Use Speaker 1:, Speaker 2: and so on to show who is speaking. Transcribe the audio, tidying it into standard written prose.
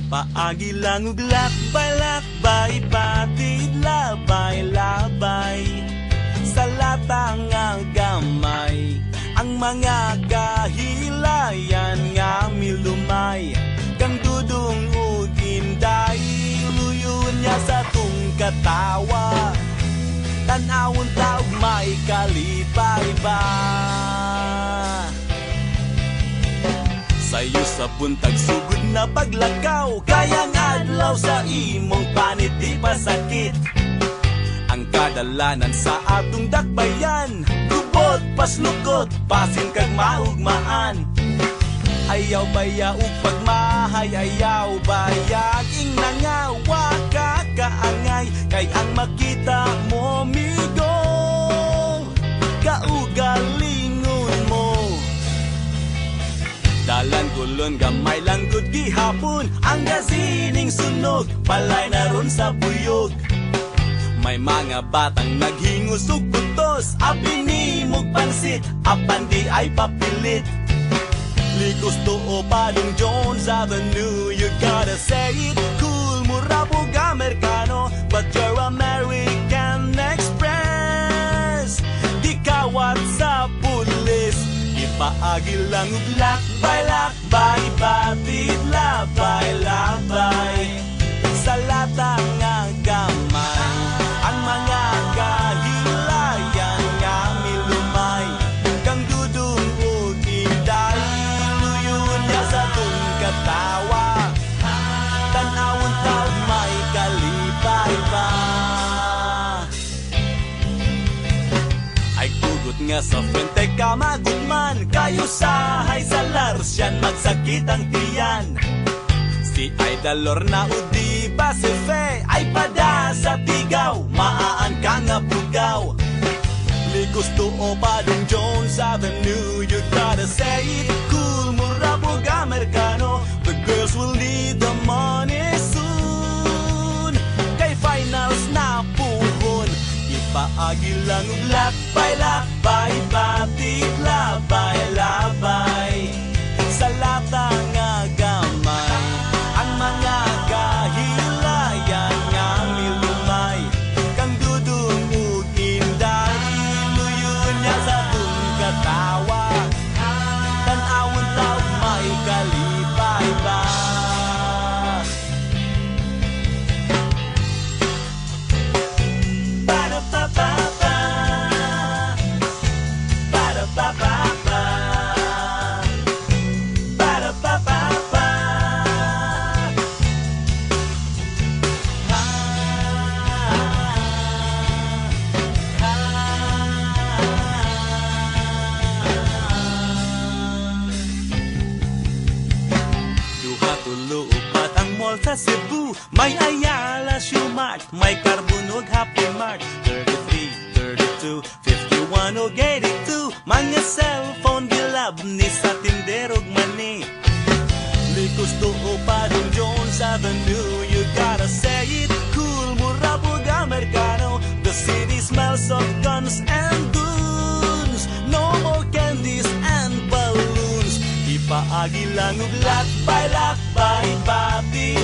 Speaker 1: Ipaagi lang ug lakbay-lakbay, patid labay-labay sa latang nga gamay. Ang mga kahilayan nga milumay, kang dudong ug inday, luyon niya sa tung katawa. Tanawon taog may kalipay ba? Sayo sa buntag sugod na paglakaw, kayang adlaw sa imong panit di pasakit. Ang kadalanan sa atong dakbayan, lubot paslukot, pasin kag maugmaan. Ayaw baya ug pagmahay, ayaw baya ing nangawa ka kaangay. Kay ang makita mo migo, kaugalingon mo. Dalan kulon gamay lang gud gihapon, ang gasining sunog palay na ron sa buyog. May mga batang naghingos ug butos, apinimog pansit, apan di ay papilit. Likos to Padong Jones Avenue, you gotta say it cool, mura pug Amerikano, but you're American Express. Di kawat sa pulis, ipaagi lang ug lakbay-lakbay, patid labay-labay sa latang nga gamay. Ang mga kahilayan nga milumay, kang dudong ug inday, luyon niya sa tung katawa. Tanawon taog may kalipay ba? Ay kugot nga sa frente ka magudman, kayo sahay sa larsyan magsakit ang tiyan. Si Idol Lorna o di ba si Fe ay pada sa tigaw, maaan ka nga bugaw. Likos to Padong Jones Avenue, you gotta say it cool, mura pug Amerikano, the girls will need the money soon. Kay finals na puhon, ipaagi lang ug lakbay-lakbay, patid labay-labay sa latang nga gamay. Ang mga kahilayan nga milumay, kang dudong ug inday, luyon niya sa tung katawa. Tanawon taog may kalipay ba? Ba-da-ba-ba-ba, ba-da-ba-ba-ba, ba-da-ba-ba-ba. Duha tulo upat ang mall sa Cebu, may Ayala Shoemart, may Carbon ug Happy Mart. 33, 32, 51 ug 82, mga cellphone gilab ni sa tindero ug mani. Likos to Padong Jones Avenue, you gotta say it cool, mura pug Amerikano, the city smells of guns and goons. No more candies and balloons, ipaagi lang ug lakbay-lakbay, patid